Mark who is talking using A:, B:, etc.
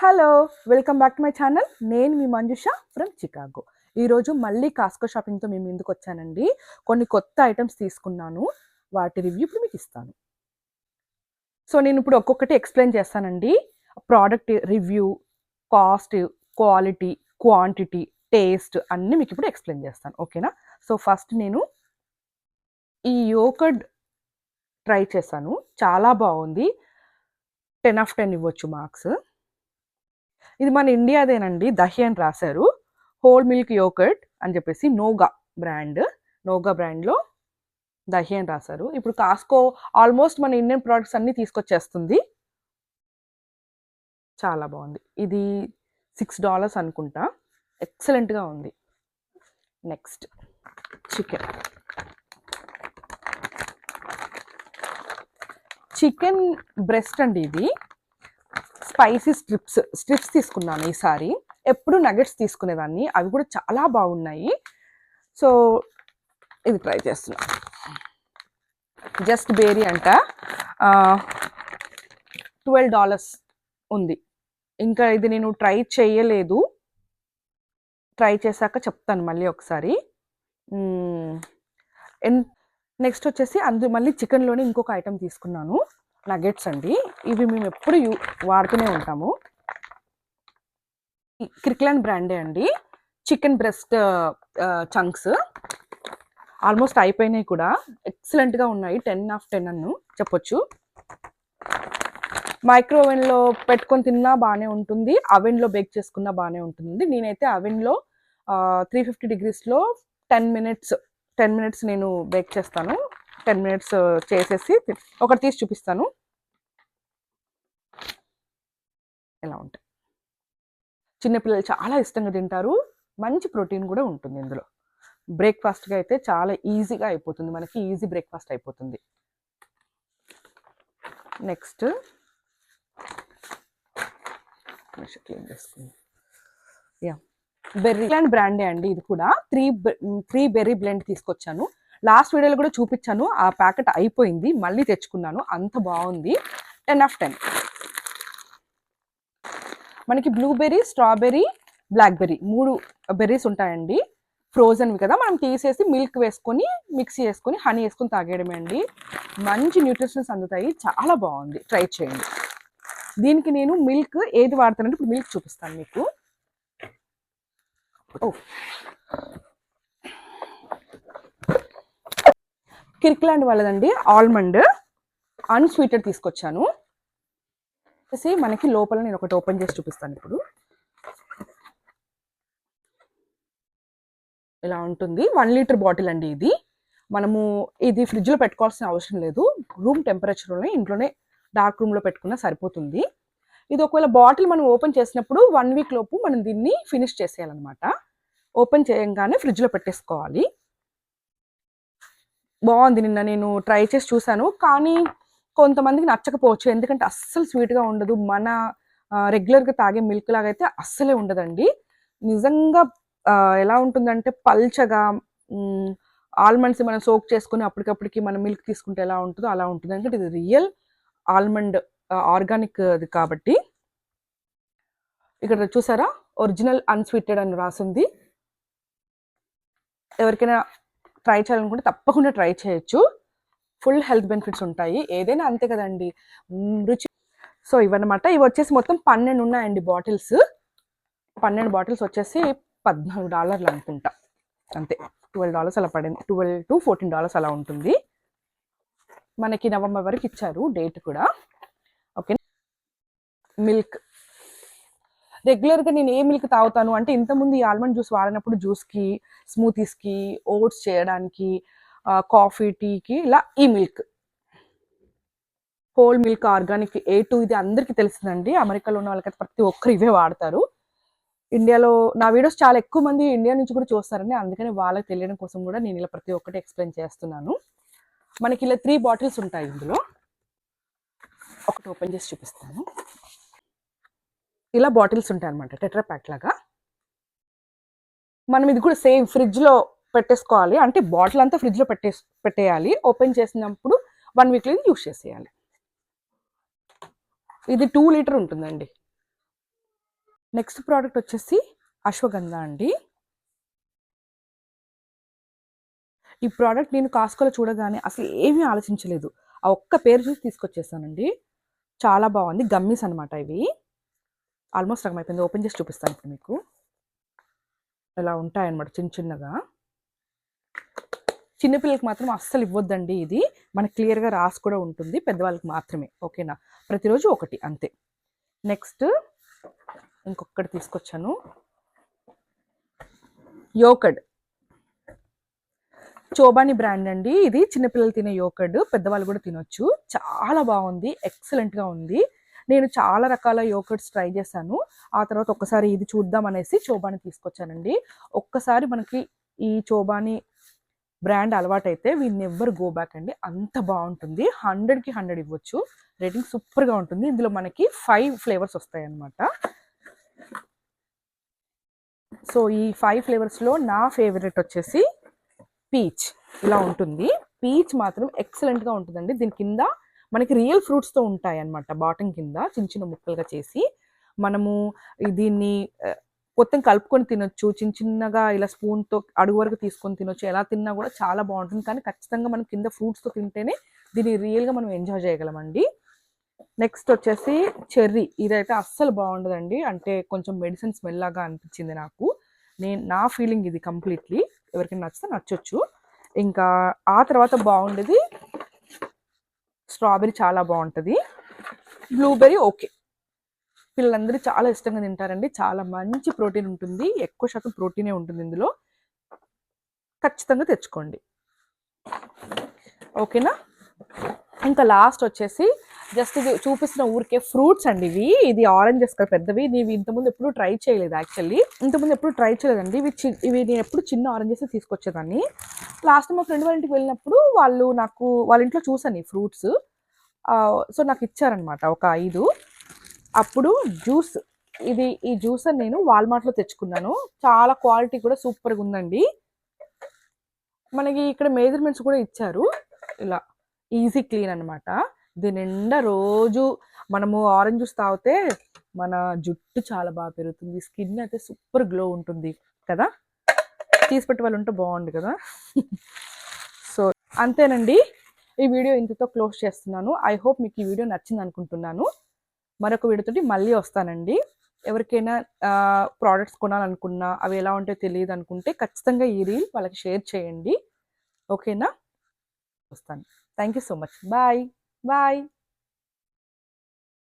A: Hello! Welcome back to my channel. నేను మీ Manjusha from Chicago. ఈరోజు మళ్ళీ కాస్కో షాపింగ్‌తో మీ ముందుకొచ్చానండి. కొన్ని కొత్త ఐటెమ్స్ తీసుకున్నాను. వాటి రివ్యూ ఇప్పుడు మీకిస్తాను. సో, నేనిప్పుడు ఒక్కొక్కటి ఎక్స్‌ప్లెయిన్ చేస్తానండి. Product review, cost, quality, quantity, taste అన్నీ మీకిప్పుడు ఎక్స్‌ప్లెయిన్ చేస్తాను. ఓకేనా? సో, ఫస్ట్ నేను ఈ యోగర్ట్ ట్రై చేశాను. చాలా బావుంది. 10 ఆఫ్ 10 ఇవ్వచ్చు మార్క్స్. ఇది మన ఇండియాదేనండి. దహి అని రాశారు. హోల్ మిల్క్ యోగర్ట్ అని చెప్పేసి నోగా బ్రాండ్. నోగా బ్రాండ్‌లో దహి అని రాశారు. ఇప్పుడు కాస్కో ఆల్మోస్ట్ మన ఇండియన్ ప్రొడక్ట్స్ అన్నీ తీసుకొచ్చేస్తుంది. చాలా బావుంది. ఇది $6 అనుకుంటా. ఎక్సలెంట్‌గా ఉంది. Next chicken. చికెన్ బ్రెస్ట్ అండి ఇది. స్పైసీ స్ట్రిప్స్ తీసుకున్నాను ఈసారి. ఎప్పుడు నగెట్స్ తీసుకునేదాన్ని. అవి కూడా చాలా బాగున్నాయి. సో, ఇది ట్రై చేస్తున్నా. జస్ట్ బేరీ అంట. $12 ఉంది. ఇంకా ఇది నేను ట్రై చేయలేదు. ట్రై చేశాక చెప్తాను మళ్ళీ ఒకసారి. నెక్స్ట్ వచ్చేసి మళ్ళీ చికెన్లోనే ఇంకొక ఐటెం తీసుకున్నాను. నగెట్స్ అండి. ఇవి మేము ఎప్పుడు వాడుతూనే ఉంటాము. క్రిక్లాండ్ బ్రాండే అండి. చికెన్ బ్రెస్ట్ చంక్స్ ఆల్మోస్ట్ అయిపోయినాయి కూడా. ఎక్సలెంట్గా ఉన్నాయి. 10 ఆఫ్ 10 అన్ను చెప్పొచ్చు. మైక్రో ఓవెన్లో పెట్టుకొని తిన్నా బాగానే ఉంటుంది. అవెన్లో బేక్ చేసుకున్నా బాగానే ఉంటుంది. నేనైతే అవెన్లో 350 degreesలో 10 మినిట్స్ నేను బేక్ చేస్తాను. 10 మినిట్స్ చేసేసి ఒకటి తీసి చూపిస్తాను ఎలా ఉంటాయి. చిన్నపిల్లలు చాలా ఇష్టంగా తింటారు. మంచి ప్రోటీన్ కూడా ఉంటుంది ఇందులో. బ్రేక్ఫాస్ట్గా అయితే చాలా ఈజీగా అయిపోతుంది. మనకి ఈజీ బ్రేక్ఫాస్ట్ అయిపోతుంది. నెక్స్ట్ క్లీన్ చేసుకుందాం. బెర్రీలాండ్ బ్రాండే అండి. ఇది కూడా 3 బెర్రీ బ్లెండ్ తీసుకొచ్చాను. లాస్ట్ వీడియోలో కూడా చూపించాను. ఆ ప్యాకెట్ అయిపోయింది. మళ్ళీ తెచ్చుకున్నాను. అంత బాగుంది. 10 ఆఫ్ 10. మనకి బ్లూబెర్రీ, స్ట్రాబెర్రీ, బ్లాక్బెర్రీ 3 బెర్రీస్ ఉంటాయండి. ఫ్రోజన్వి కదా. మనం తీసేసి మిల్క్ వేసుకొని మిక్సీ వేసుకొని హనీ వేసుకొని తాగేయడమే అండి. మంచి న్యూట్రిషన్స్ అందుతాయి. చాలా బాగుంది. ట్రై చేయండి. దీనికి నేను మిల్క్ ఏది వాడతానంటే ఇప్పుడు మిల్క్ చూపిస్తాను మీకు. కిర్క్లాండ్ వాళ్ళదండి. ఆల్మండ్ అన్స్వీటెడ్ తీసుకొచ్చాను. మనకి లోపల నేను ఒకటి ఓపెన్ చేసి చూపిస్తాను ఇప్పుడు. ఇలా ఉంటుంది. 1 లీటర్ బాటిల్ అండి ఇది. మనము ఇది ఫ్రిడ్జ్లో పెట్టుకోవాల్సిన అవసరం లేదు. రూమ్ టెంపరేచర్లోనే ఇంట్లోనే డార్క్ రూమ్లో పెట్టుకున్నా సరిపోతుంది. ఇది ఒకవేళ బాటిల్ మనం ఓపెన్ చేసినప్పుడు 1 వీక్ లోపు మనం దీన్ని ఫినిష్ చేసేయాలన్నమాట. ఓపెన్ చేయంగానే ఫ్రిడ్జ్లో పెట్టేసుకోవాలి. బాగుంది. నిన్న నేను ట్రై చేసి చూశాను. కానీ కొంతమందికి నచ్చకపోవచ్చు. ఎందుకంటే అస్సలు స్వీట్గా ఉండదు. మన రెగ్యులర్గా తాగే మిల్క్ లాగా అయితే అస్సలే ఉండదండి. నిజంగా ఎలా ఉంటుందంటే పల్చగా ఆల్మండ్స్ మనం సోక్ చేసుకుని అప్పటికప్పటికి మనం మిల్క్ తీసుకుంటే ఎలా ఉంటుందో అలా ఉంటుంది. ఎందుకంటే ఇది రియల్ ఆల్మండ్ ఆర్గానిక్ ఇది కాబట్టి. ఇక్కడ చూసారా, ఒరిజినల్ అన్స్వీటెడ్ అని రాసింది. ఎవరికైనా ట్రై చేయాలనుకుంటే తప్పకుండా ట్రై చేయొచ్చు. ఫుల్ హెల్త్ బెనిఫిట్స్ ఉంటాయి. ఏదైనా అంతే కదండి, రుచి. సో ఇవన్నమాట. ఇవి వచ్చేసి మొత్తం 12 ఉన్నాయండి బాటిల్స్. 12 బాటిల్స్ వచ్చేసి $14 అనుకుంటా. అంతే. $12 అలా పడింది. $12 to $14 అలా ఉంటుంది. మనకి నవంబర్ వరకు ఇచ్చారు డేట్ కూడా. ఓకే. మిల్క్ రెగ్యులర్గా నేను ఏ మిల్క్ తాగుతాను అంటే, ఇంతకుముందు ఈ ఆల్మండ్ జ్యూస్ వాడినప్పుడు జ్యూస్కి, స్మూతీస్కి, ఓట్స్ చేయడానికి, కాఫీ, టీకి ఇలా ఈ milk whole milk organic A2 ఇది అందరికీ తెలిసిందండి. అమెరికాలో ఉన్న వాళ్ళకైతే ప్రతి ఒక్కరు ఇవే వాడతారు. ఇండియాలో నా వీడియోస్ చాలా ఎక్కువ మంది ఇండియా నుంచి కూడా చూస్తారండి. అందుకని వాళ్ళకి తెలియడం కోసం కూడా నేను ఇలా ప్రతి ఒక్కటి ఎక్స్ప్లెయిన్ చేస్తున్నాను. మనకి ఇలా 3 బాటిల్స్ ఉంటాయి ఇందులో. ఒకటి ఓపెన్ చేసి చూపిస్తాను. ఇలా బాటిల్స్ ఉంటాయి అనమాట, టెట్రా ప్యాక్ లాగా. మనం ఇది కూడా సేమ్ ఫ్రిడ్జ్లో పెట్టేసుకోవాలి. అంటే బాటిల్ అంతా ఫ్రిడ్జ్లో పెట్టేయాలి. ఓపెన్ చేసినప్పుడు 1 వీక్లో యూస్ చేసేయాలి. ఇది 2 లీటర్ ఉంటుందండి. నెక్స్ట్ ప్రోడక్ట్ వచ్చేసి అశ్వగంధ అండి. ఈ ప్రోడక్ట్ నేను కాస్కోలో చూడగానే అసలు ఏమీ ఆలోచించలేదు. ఆ ఒక్క పేరు చూసి తీసుకొచ్చేసానండి. చాలా బాగుంది. గమ్మీస్ అనమాట ఇవి. ఆల్మోస్ట్ సగం అయిపోయింది. ఓపెన్ చేసి చూపిస్తాను ఇప్పుడు మీకు. ఇలా ఉంటాయన్నమాట చిన్న చిన్నగా. చిన్నపిల్లలకి మాత్రం అస్సలు ఇవ్వద్దండి ఇది. మనకు క్లియర్గా రాసి కూడా ఉంటుంది. పెద్దవాళ్ళకి మాత్రమే. ఓకేనా? ప్రతిరోజు ఒకటి అంతే. నెక్స్ట్ ఇంకొకటి తీసుకొచ్చాను. యోకడ్. చోబాని బ్రాండ్ అండి ఇది. చిన్నపిల్లలు తినే యోకడ్, పెద్దవాళ్ళు కూడా తినొచ్చు. చాలా బాగుంది. ఎక్సలెంట్గా ఉంది. నేను చాలా రకాల యోకర్ట్స్ ట్రై చేశాను. ఆ తర్వాత ఒక్కసారి ఇది చూద్దాం అనేసి చోబాని తీసుకొచ్చానండి. ఒక్కసారి మనకి ఈ చోబాని బ్రాండ్ అలవాటైతే వీ నెవర్ గో బ్యాక్ అండి. అంత బాగుంటుంది. 100కి 100 ఇవ్వచ్చు. రేటింగ్ సూపర్గా ఉంటుంది. ఇందులో మనకి 5 ఫ్లేవర్స్ వస్తాయి అన్నమాట. సో ఈ 5 ఫ్లేవర్స్లో నా ఫేవరెట్ వచ్చేసి పీచ్. ఇలా ఉంటుంది. పీచ్ మాత్రం ఎక్సలెంట్గా ఉంటుందండి. దీని కింద మనకి రియల్ ఫ్రూట్స్తో ఉంటాయి అన్నమాట. బాటమ్ కింద చిన్న చిన్న ముక్కలుగా చేసి మనము దీన్ని మొత్తం కలుపుకొని తినొచ్చు. చిన్న చిన్నగా ఇలా స్పూన్తో అడుగు వరకు తీసుకొని తినొచ్చు. ఎలా తిన్నా కూడా చాలా బాగుంటుంది. కానీ ఖచ్చితంగా మనం కింద ఫ్రూట్స్తో తింటేనే దీన్ని రియల్గా మనం ఎంజాయ్ చేయగలమండి. నెక్స్ట్ వచ్చేసి చెర్రీ. ఇదైతే అస్సలు బాగుండదండి. అంటే కొంచెం మెడిసిన్ స్మెల్ లాగా అనిపించింది నాకు. నా ఫీలింగ్ ఇది కంప్లీట్లీ. ఎవరికైనా నచ్చితే నచ్చొచ్చు. ఇంకా ఆ తర్వాత బాగుండేది స్ట్రాబెర్రీ. చాలా బాగుంటుంది. బ్లూబెర్రీ ఓకే, పిల్లలందరూ చాలా ఇష్టంగా తింటారండి. చాలా మంచి ప్రోటీన్ ఉంటుంది. ఎక్కువ శాతం ప్రోటీనే ఉంటుంది ఇందులో. ఖచ్చితంగా తెచ్చుకోండి. ఓకేనా? ఇంకా లాస్ట్ వచ్చేసి జస్ట్ ఇది చూపిస్తున్న ఊరికే ఫ్రూట్స్ అండి ఇవి. ఇది ఆరెంజెస్ కదా పెద్దవి. ఇవి ఇంతకుముందు ఎప్పుడు ట్రై చేయలేదు. యాక్చువల్లీ ఇంతకుముందు ఎప్పుడు ట్రై చేయలేదండి. ఇవి నేను ఎప్పుడు చిన్న ఆరెంజెస్ తీసుకొచ్చేదాన్ని. లాస్ట్ మా ఫ్రెండ్ వాళ్ళ ఇంటికి వెళ్ళినప్పుడు వాళ్ళ ఇంట్లో చూసాను ఈ ఫ్రూట్స్. సో నాకు ఇచ్చారనమాట ఒక 5. అప్పుడు జ్యూస్, ఈ జ్యూస్ అని నేను వాల్మార్ట్లో తెచ్చుకున్నాను. చాలా క్వాలిటీ కూడా సూపర్గా ఉందండి. మనకి ఇక్కడ మెజర్మెంట్స్ కూడా ఇచ్చారు. ఇలా ఈజీ క్లీన్ అనమాట. దీని నిండా రోజు మనము ఆరెంజ్ జ్యూస్ తాగితే మన జుట్టు చాలా బాగా పెరుగుతుంది. స్కిన్ అయితే సూపర్ గ్లో ఉంటుంది కదా. తీసిపెట్టే వాళ్ళు ఉంటే బాగుండు కదా. సో అంతేనండి. ఈ వీడియో ఇంతతో క్లోజ్ చేస్తున్నాను. ఐ హోప్ మీకు ఈ వీడియో నచ్చింది అనుకుంటున్నాను. మరొక వీడియోతోటి మళ్ళీ వస్తానండి. ఎవరికైనా ప్రోడక్ట్స్ కొనాలనుకున్నా అవి ఎలా ఉంటాయో తెలియదు అనుకుంటే ఖచ్చితంగా ఈ రీల్ వాళ్ళకి షేర్ చేయండి. ఓకేనా? వస్తాను. Thank you so much. Bye bye.